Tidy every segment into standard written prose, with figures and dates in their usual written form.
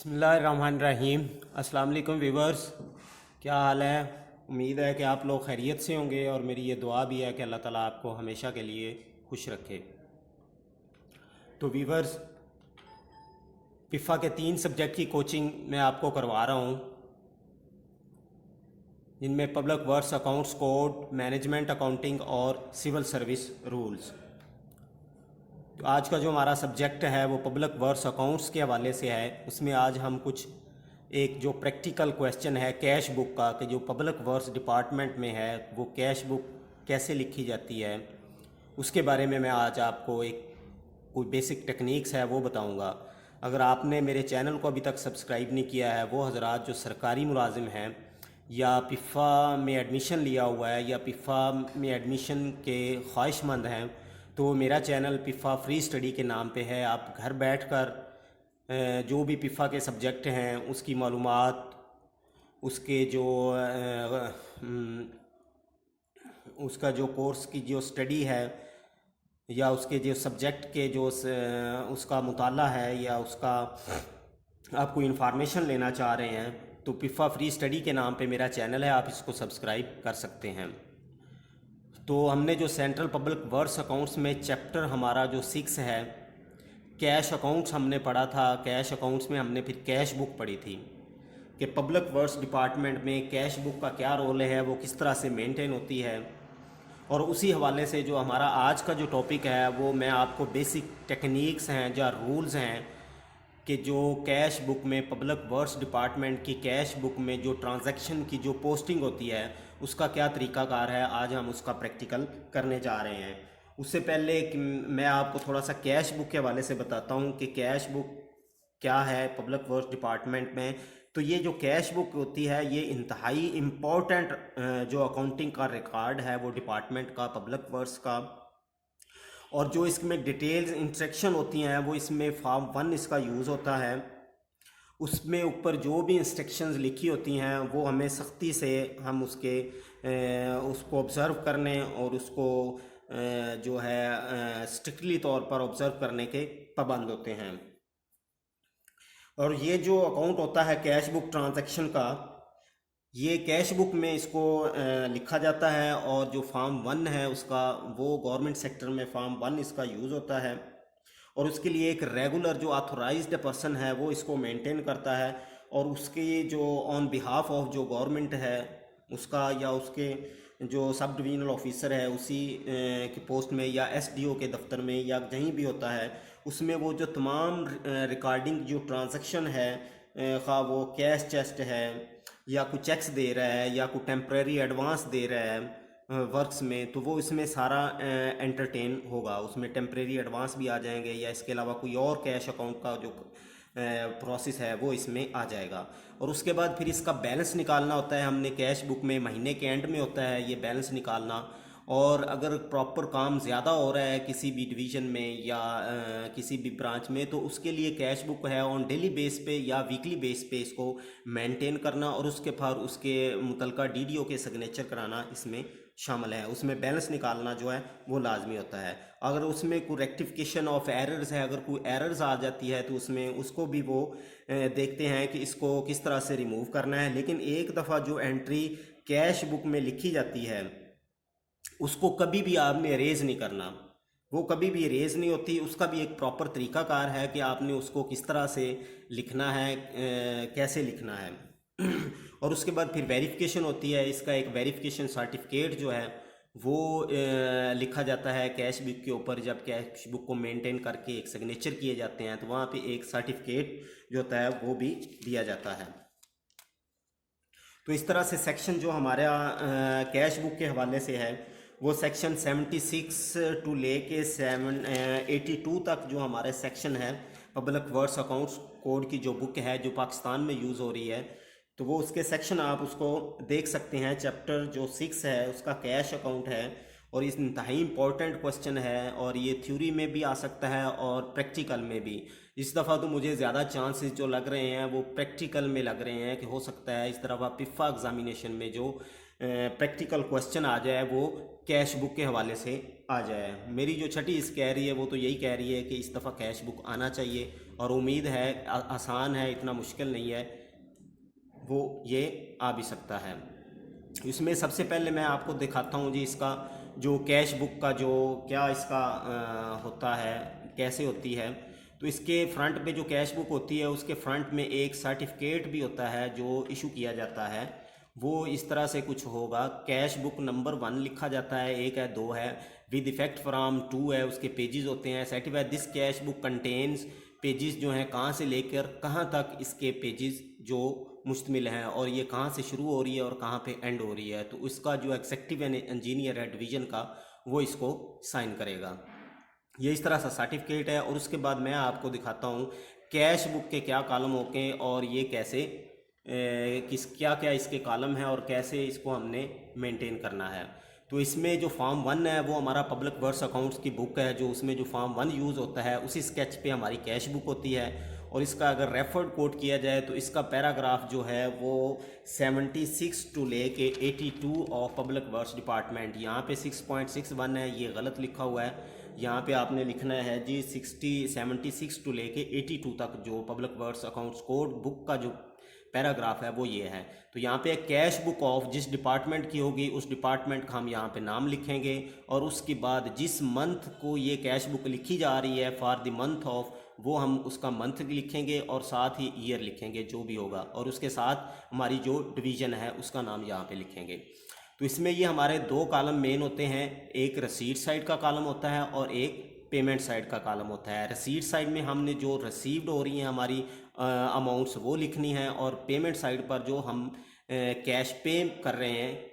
बिस्मिल्लाहिर्रहमानिर्रहीम। अस्सलाम वालेकुम व्यूवर्स, क्या हाल है। उम्मीद है कि आप लोग खैरियत से होंगे और मेरी ये दुआ भी है कि अल्लाह ताला आपको हमेशा के लिए खुश रखे। तो व्यूवर्स, पिफ़ा के 3 सब्जेक्ट की कोचिंग मैं आपको करवा रहा हूँ, जिनमें public works accounts code, management accounting और सिविल सर्विस रूल्स। तो आज का जो हमारा सब्जेक्ट है वो पब्लिक वर्क्स अकाउंट्स के हवाले से है। उसमें आज हम कुछ एक जो प्रैक्टिकल क्वेश्चन है कैश बुक का, कि जो पब्लिक वर्क्स डिपार्टमेंट में है वो कैश बुक कैसे लिखी जाती है, उसके बारे में मैं आज आपको एक कोई बेसिक टेक्निक्स है वो बताऊंगा। अगर आपने मेरे चैनल को अभी तक सब्सक्राइब नहीं किया है, वो हजरात जो सरकारी मुलाजिम हैं या पिफ़ा में एडमिशन लिया हुआ है या पिफ़ा में एडमिशन के ख्वाहिशमंद हैं, तो मेरा चैनल पिफ़ा फ्री स्टडी के नाम पे है। आप घर बैठकर जो भी पिफ़ा के सब्जेक्ट हैं उसकी मालूमात, उसके जो उसका जो कोर्स की जो स्टडी है या उसके जो सब्जेक्ट के जो उसका मुताला है या उसका आप कोई इन्फॉर्मेशन लेना चाह रहे हैं, तो पिफ़ा फ्री स्टडी के नाम पे मेरा चैनल है, आप इसको सब्सक्राइब कर सकते हैं। तो हमने जो सेंट्रल पब्लिक वर्क्स अकाउंट्स में चैप्टर हमारा जो 6 है, कैश अकाउंट्स हमने पढ़ा था। कैश अकाउंट्स में हमने फिर कैश बुक पढ़ी थी कि पब्लिक वर्क्स डिपार्टमेंट में कैश बुक का क्या रोल है, वो किस तरह से मेंटेन होती है। और उसी हवाले से जो हमारा आज का जो टॉपिक है वो मैं आपको बेसिक टेक्निक्स हैं या रूल्स हैं कि जो कैश बुक में पब्लिक वर्क्स डिपार्टमेंट की कैश बुक में जो ट्रांजैक्शन की जो पोस्टिंग होती है उसका क्या तरीक़ाकार है, आज हम उसका प्रैक्टिकल करने जा रहे हैं। उससे पहले कि मैं आपको थोड़ा सा कैश बुक के हवाले से बताता हूँ कि कैश बुक क्या है पब्लिक वर्क्स डिपार्टमेंट में। तो ये जो कैश बुक होती है ये इंतहाई इम्पोर्टेंट जो अकाउंटिंग का रिकॉर्ड है वो डिपार्टमेंट का, पब्लिक वर्क्स का। और जो इसमें डिटेल्स इंस्ट्रक्शन होती हैं वो इसमें फॉर्म 1 इसका यूज़ होता है। उसमें ऊपर जो भी इंस्ट्रक्शंस लिखी होती हैं वो हमें सख्ती से हम उसको ऑब्ज़र्व करने और उसको जो है स्ट्रिक्टली तौर पर ऑब्ज़र्व करने के पाबंद होते हैं। और ये जो अकाउंट होता है कैश बुक ट्रांजैक्शन का, ये कैश बुक में इसको लिखा जाता है। और जो फॉर्म 1 है उसका, वो गवर्नमेंट सेक्टर में फॉर्म 1 इसका यूज़ होता है। और उसके लिए एक रेगुलर जो ऑथोराइज्ड पर्सन है वो इसको मेंटेन करता है। और उसके जो ऑन बिहाफ ऑफ जो गवर्नमेंट है उसका या उसके जो सब डिवीजनल ऑफिसर है उसी की पोस्ट में या एसडीओ के दफ्तर में या कहीं भी होता है, उसमें वो जो तमाम रिकॉर्डिंग जो ट्रांजैक्शन है, खा वो कैश चेस्ट है या कुछ चेक्स दे रहा है या कोई टेम्परेरी एडवांस दे रहा है वर्क्स में, तो वो इसमें सारा एंटरटेन होगा। उसमें टेम्परेरी एडवांस भी आ जाएंगे या इसके अलावा कोई और कैश अकाउंट का जो प्रोसेस है वो इसमें आ जाएगा। और उसके बाद फिर इसका बैलेंस निकालना होता है। हमने कैश बुक में महीने के एंड में होता है ये बैलेंस निकालना। और अगर प्रॉपर काम ज़्यादा हो रहा है किसी भी डिवीज़न में या किसी भी ब्रांच में, तो उसके लिए कैश बुक है ऑन डेली बेस पे या वीकली बेस पे इसको मेंटेन करना और उसके बाद उसके मुतलका डीडीओ के सिग्नेचर कराना इसमें शामिल है। उसमें बैलेंस निकालना जो है वो लाजमी होता है। अगर उसमें कोई रेक्टिफिकेशन ऑफ एरर्स है, अगर कोई एरर्स आ जाती है तो उसमें उसको भी वो देखते हैं कि इसको किस तरह से रिमूव करना है। लेकिन एक दफ़ा जो एंट्री कैश बुक में लिखी जाती है उसको कभी भी आपने इरेज नहीं करना, वो कभी भी इरेज नहीं होती। उसका भी एक प्रॉपर तरीक़ाकार है कि आपने उसको किस तरह से लिखना है, कैसे लिखना है। और उसके बाद फिर वेरिफिकेशन होती है। इसका एक वेरिफिकेशन सर्टिफिकेट जो है वो लिखा जाता है कैश बुक के ऊपर। जब कैश बुक को मेंटेन करके एक सिग्नेचर किए जाते हैं तो वहाँ पे एक सर्टिफिकेट जो होता है वो भी दिया जाता है। तो इस तरह से सेक्शन जो हमारा कैश बुक के हवाले से है वो सेक्शन 76 टू लेके 82 तक जो हमारे सेक्शन है पब्लिक वर्क्स अकाउंट्स कोड की जो बुक है जो पाकिस्तान में यूज़ हो रही है, तो वो उसके सेक्शन आप उसको देख सकते हैं। चैप्टर जो 6 है उसका कैश अकाउंट है और इस इंतहाई इम्पॉर्टेंट क्वेश्चन है और ये थ्योरी में भी आ सकता है और प्रैक्टिकल में भी। इस दफ़ा तो मुझे ज़्यादा चांसेस जो लग रहे हैं वो प्रैक्टिकल में लग रहे हैं कि हो सकता है इस तरह पिफ़ा एग्ज़ामिनेशन में जो प्रैक्टिकल क्वेश्चन आ जाए वो कैश बुक के हवाले से आ जाए। मेरी जो छठी इस कह रही है वो तो यही कह रही है कि इस दफ़ा कैश बुक आना चाहिए, और उम्मीद है आसान है, इतना मुश्किल नहीं है, वो ये आ भी सकता है। इसमें सबसे पहले मैं आपको दिखाता हूँ जी इसका जो कैश बुक का जो क्या इसका होता है, कैसे होती है। तो इसके फ्रंट पे जो कैश बुक होती है उसके फ्रंट में एक सर्टिफिकेट भी होता है जो इशू किया जाता है। वो इस तरह से कुछ होगा, कैश बुक नंबर 1 लिखा जाता है, 1 है, 2 है, विद इफेक्ट फ्राम 2 है, उसके पेजेस होते हैं, certified this cash book contains, pages जो हैं कहाँ से लेकर कहाँ तक इसके पेजेस जो मुश्तमिल हैं, और ये कहाँ से शुरू हो रही है और कहाँ पे एंड हो रही है। तो इसका जो एग्जीक्यूटिव इंजीनियर है डिवीज़न का, वो इसको साइन करेगा। ये इस तरह सा सर्टिफिकेट है। और उसके बाद मैं आपको दिखाता हूँ कैश बुक के क्या कॉलम होते हैं और ये कैसे किस क्या क्या इसके कॉलम हैं और कैसे इसको हमने मेंटेन करना है। तो इसमें जो फॉर्म 1 है वो हमारा पब्लिक वर्क्स अकाउंट्स की बुक है, जो उसमें जो फॉर्म 1 यूज़ होता है उसी स्केच पे हमारी कैश बुक होती है। और इसका अगर रेफर्ड कोट किया जाए तो इसका पैराग्राफ जो है वो 76 टू लेके 82 ऑफ पब्लिक वर्क्स डिपार्टमेंट, यहाँ पे 6.61 है, ये गलत लिखा हुआ है। यहाँ पे आपने लिखना है जी 76 टू लेके 82 तक जो public works accounts code book का जो पैराग्राफ है वो ये है। तो यहाँ पे कैश बुक ऑफ जिस डिपार्टमेंट की होगी उस डिपार्टमेंट का हम यहाँ पे नाम लिखेंगे, और उसके बाद जिस मंथ को ये कैश बुक लिखी जा रही है फॉर द मंथ ऑफ, वो हम उसका मंथ लिखेंगे और साथ ही ईयर लिखेंगे जो भी होगा, और उसके साथ हमारी जो डिवीज़न है उसका नाम यहाँ पे लिखेंगे। तो इसमें ये हमारे 2 कॉलम मेन होते हैं, एक रसीद साइड का कॉलम होता है और एक पेमेंट साइड का कॉलम होता है। रसीद साइड में हमने जो रिसीव्ड हो रही हैं हमारी अमाउंट्स वो लिखनी है, और पेमेंट साइड पर जो हम कैश पे कर रहे हैं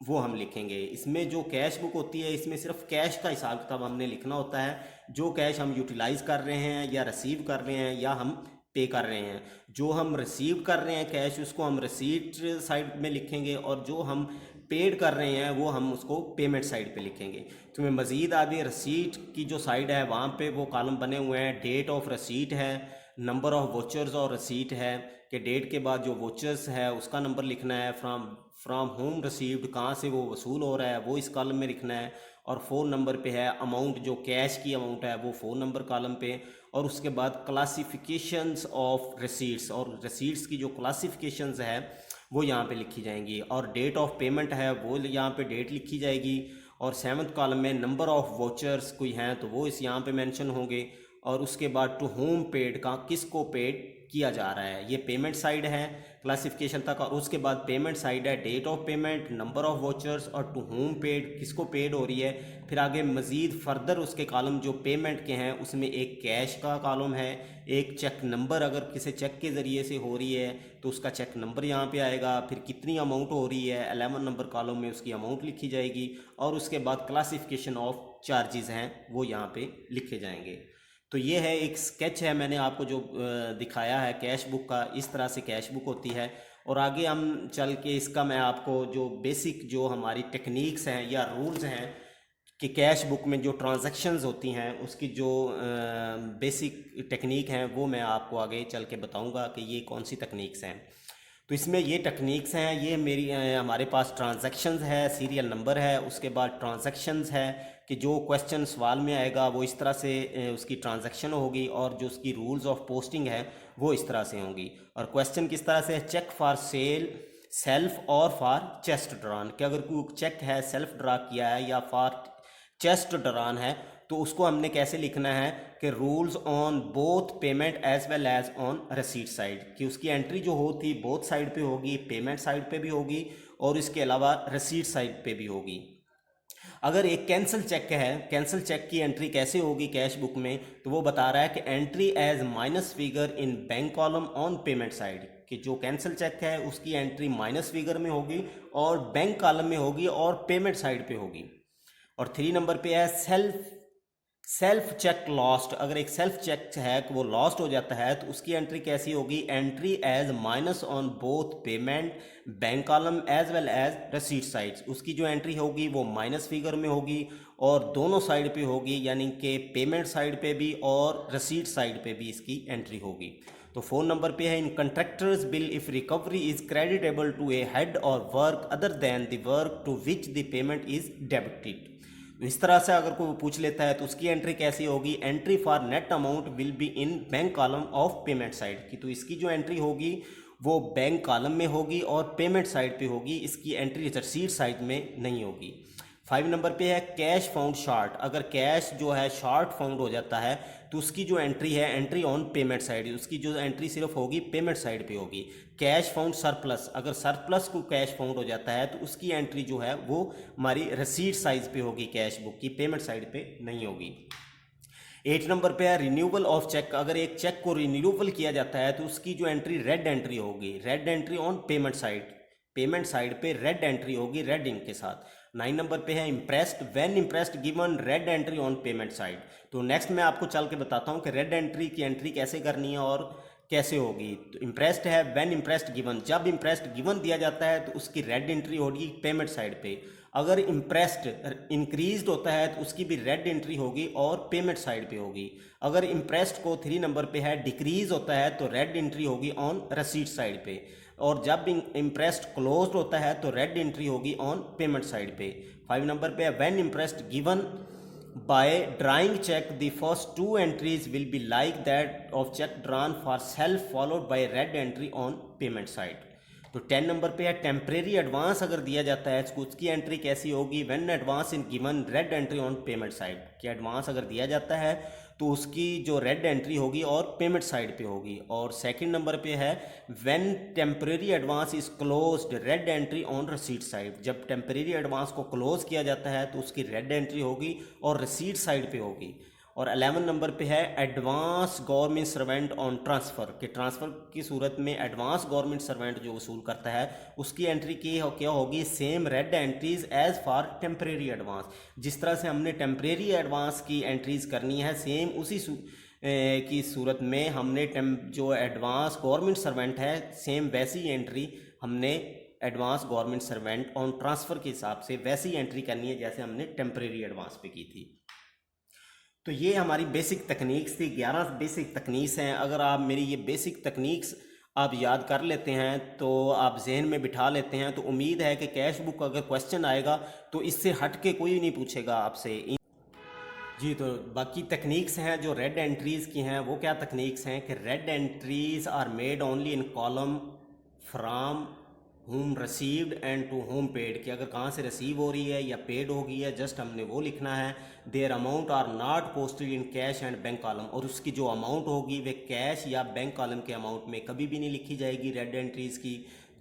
वो हम लिखेंगे। इसमें जो कैश बुक होती है इसमें सिर्फ कैश का हिसाब किताब हमने लिखना होता है, जो कैश हम यूटिलाइज़ कर रहे हैं या रिसीव कर रहे हैं या हम पे कर रहे हैं। जो हम रिसीव कर रहे हैं कैश उसको हम रिसीट साइड में लिखेंगे, और जो हम पेड कर रहे हैं वो हम उसको पेमेंट साइड पे लिखेंगे। तो मैं मज़ीद आगे रसीट की जो साइड है वहाँ पे वो कॉलम बने हुए हैं, डेट ऑफ रसीट है, नंबर ऑफ वोचर्स और रसीट है कि डेट के बाद जो वोचर्स है उसका नंबर लिखना है, फ्राम होम रिसीव्ड कहाँ से वो वसूल हो रहा है वो इस कॉलम में लिखना है, और फ़ोन नंबर पे है अमाउंट जो कैश की अमाउंट है वो फ़ोन नंबर कॉलम पे, और उसके बाद क्लासिफिकेशंस ऑफ रसीट्स, और रसीट्स की जो क्लासिफिकेशंस है वो यहाँ पे लिखी जाएंगी, और डेट ऑफ पेमेंट है वो यहाँ पे डेट लिखी जाएगी, और 7th कॉलम में नंबर ऑफ वोचर्स कोई हैं तो वो इस यहाँ पे मेंशन होंगे, और उसके बाद टू होम पेड का किसको पेड किया जा रहा है, ये पेमेंट साइड है क्लासिफिकेशन तक, और उसके बाद पेमेंट साइड है date of payment, number of vouchers और टू होम पेड किसको पेड हो रही है। फिर आगे मज़ीद फर्दर उसके कॉलम जो पेमेंट के हैं उसमें एक कैश का कॉलम है, एक चेक नंबर अगर किसी चेक के ज़रिए से हो रही है तो उसका चेक नंबर यहाँ पे आएगा, फिर कितनी अमाउंट हो रही है 11 नंबर कॉलम में उसकी अमाउंट लिखी जाएगी, और उसके बाद क्लासिफिकेशन ऑफ चार्जेस हैं वो यहाँ पे लिखे जाएंगे। तो ये है एक स्केच है मैंने आपको जो दिखाया है कैश बुक का, इस तरह से कैश बुक होती है। और आगे हम चल के इसका मैं आपको जो बेसिक जो हमारी टेक्निक्स हैं या रूल्स हैं कि कैश बुक में जो ट्रांजैक्शंस होती हैं उसकी जो बेसिक टेक्निक हैं वो मैं आपको आगे चल के बताऊंगा कि ये कौन सी टेक्निक्स हैं। तो इसमें ये टेक्निक्स हैं, ये मेरी हमारे पास ट्रांजैक्शंस है, सीरियल नंबर है, उसके बाद ट्रांजैक्शंस है कि जो क्वेश्चन सवाल में आएगा वो इस तरह से उसकी ट्रांजैक्शन होगी, और जो उसकी रूल्स ऑफ पोस्टिंग है वो इस तरह से होंगी। और क्वेश्चन किस तरह से, चेक फॉर सेल सेल्फ और फॉर चेस्ट ड्रॉन, कि अगर कोई चेक है सेल्फ ड्रा किया है या फॉर चेस्ट ड्रॉन है तो उसको हमने कैसे लिखना है कि rules on both payment as well as on receipt side, कि उसकी एंट्री जो होती बोथ साइड पे होगी, पेमेंट साइड पे भी होगी और इसके अलावा रसीट साइड पे भी होगी। अगर एक कैंसिल चेक है, कैंसिल चेक की एंट्री कैसे होगी कैश बुक में, तो वो बता रहा है कि entry as minus figure in bank column on payment side, कि जो कैंसिल चेक है उसकी एंट्री माइनस फिगर में होगी और बैंक कॉलम में होगी और पेमेंट साइड पे होगी। और 3 नंबर पे है सेल्फ चेक लॉस्ट, अगर एक सेल्फ चेक है कि वो लॉस्ट हो जाता है तो उसकी एंट्री कैसी होगी, entry as minus on both payment bank column as well as receipt sides, उसकी जो एंट्री होगी वो माइनस फिगर में होगी और दोनों साइड पे होगी, यानी कि पेमेंट साइड पे भी और रसीट साइड पे भी इसकी एंट्री होगी। तो 4 नंबर पे है in contractors bill if recovery is creditable to a head और work other than the work to which the payment is debited, इस तरह से अगर कोई पूछ लेता है तो उसकी एंट्री कैसी होगी, entry for net amount will be in bank column of payment side की, तो इसकी जो एंट्री होगी वो बैंक कॉलम में होगी और पेमेंट साइड पे होगी, इसकी एंट्री रिसीट साइड में नहीं होगी। 5 नंबर पे है कैश फाउंड शॉर्ट, अगर कैश जो है शॉर्ट फाउंड हो जाता है तो उसकी जो एंट्री है एंट्री ऑन पेमेंट साइड, उसकी जो एंट्री सिर्फ होगी पेमेंट साइड पे होगी। कैश फाउंड सरप्लस, अगर सरप्लस को कैश फाउंड हो जाता है तो उसकी एंट्री जो है वो हमारी रसीट साइज पे होगी, कैश बुक की, पेमेंट साइड पे नहीं होगी। 8 नंबर पे है रिन्यूअल ऑफ चेक, अगर एक चेक को रिन्यूअल किया जाता है तो उसकी जो एंट्री रेड एंट्री होगी, red entry on payment side, payment side पे रेड एंट्री होगी रेड इंक के साथ। 9 नंबर पे है impressed, when imprest given red entry on payment side, तो नेक्स्ट मैं आपको चल के बताता हूँ कि रेड एंट्री की एंट्री कैसे करनी है और कैसे होगी। तो इम्प्रेस्ड है व्हेन इम्प्रेस्ड गिवन, जब इम्प्रेस्ड गिवन दिया जाता है तो उसकी रेड एंट्री होगी पेमेंट साइड पे। अगर इम्प्रेस्ड इंक्रीज्ड होता है तो उसकी भी रेड एंट्री होगी और पेमेंट साइड पे होगी। अगर इम्प्रेस्ड को 3 नंबर पे है डिक्रीज होता है तो रेड एंट्री होगी ऑन रसीट साइड पे, और जब इम्प्रेस्ड क्लोज्ड होता है तो रेड एंट्री होगी ऑन पेमेंट साइड पे। 5 नंबर पे है when imprest given by drawing cheque the first 2 entries will be like that of cheque drawn for self followed by red entry on payment side. तो 10 number पे है temporary advance अगर दिया जाता है तो उसकी एंट्री कैसी होगी, when advance in given red entry on payment side, कि एडवांस अगर दिया जाता है तो उसकी जो रेड एंट्री होगी और पेमेंट साइड पे होगी। और सेकंड नंबर पे है when temporary advance is closed red entry on receipt side, जब टेम्परेरी एडवांस को क्लोज किया जाता है तो उसकी रेड एंट्री होगी और रसीट साइड पे होगी। और 11 नंबर पे है advance government servant on transfer, कि ट्रांसफ़र की सूरत में एडवांस गवर्नमेंट सर्वेंट जो वसूल करता है उसकी एंट्री क्या होगी, same red entries as for temporary advance, जिस तरह से हमने टेम्परेरी एडवांस की एंट्रीज करनी है सेम उसी की सूरत में हमने जो एडवांस गवर्नमेंट सर्वेंट है सेम वैसी एंट्री हमने advance government servant on transfer के हिसाब से वैसी एंट्री करनी है जैसे हमने टेम्परेरी एडवांस पे की थी। तो ये हमारी बेसिक तकनीक्स थी, 11 बेसिक तकनीक्स हैं। अगर आप मेरी ये बेसिक तकनीक्स आप याद कर लेते हैं तो आप जहन में बिठा लेते हैं तो उम्मीद है कि कैश बुक अगर क्वेश्चन आएगा तो इससे हट के कोई नहीं पूछेगा आपसे। जी, तो बाकी तकनीक्स हैं जो रेड एंट्रीज़ की हैं, वो क्या तकनीक्स हैं कि red entries are made only in column from home received and to home paid, कि अगर कहाँ से रिसीव हो रही है या पेड हो गई है जस्ट हमने वो लिखना है। Their amount are not posted in cash and bank column, और उसकी जो अमाउंट होगी वे कैश या बैंक कॉलम के अमाउंट में कभी भी नहीं लिखी जाएगी रेड एंट्रीज़ की।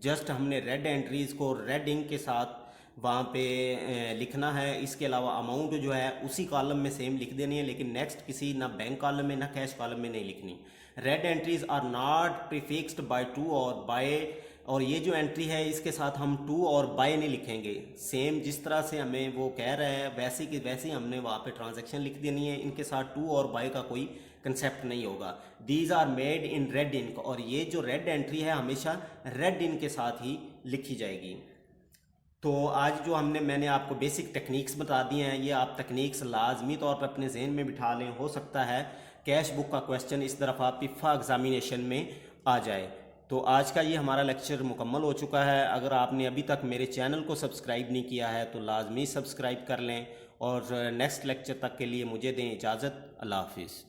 जस्ट हमने रेड एंट्रीज़ को रेड इंक के साथ वहाँ पे लिखना है, इसके अलावा अमाउंट जो है उसी कॉलम में सेम लिख देनी है, लेकिन नेक्स्ट किसी ना बैंक कॉलम में ना कैश कॉलम में नहीं लिखनी। Red entries are not prefixed by to और बाय, और ये जो एंट्री है इसके साथ हम टू और बाय नहीं लिखेंगे, सेम जिस तरह से हमें वो कह रहे हैं वैसे की वैसे हमने वहाँ पे ट्रांजैक्शन लिख देनी है, इनके साथ टू और बाय का कोई कंसेप्ट नहीं होगा। These are made in red ink, और ये जो रेड एंट्री है हमेशा रेड इंक के साथ ही लिखी जाएगी। तो आज जो मैंने आपको बेसिक टेक्निक्स बता दिए हैं, ये आप टेक्निक्स लाजमी तौर पर अपने जहन में बिठा लें। हो सकता है कैश बुक का क्वेश्चन इस दफ़ा पिफा एग्जामिनेशन में आ जाए। तो आज का ये हमारा लेक्चर मुकम्मल हो चुका है। अगर आपने अभी तक मेरे चैनल को सब्सक्राइब नहीं किया है तो लाजमी सब्सक्राइब कर लें, और नेक्स्ट लेक्चर तक के लिए मुझे दें इजाज़त। अल्लाह हाफिज़।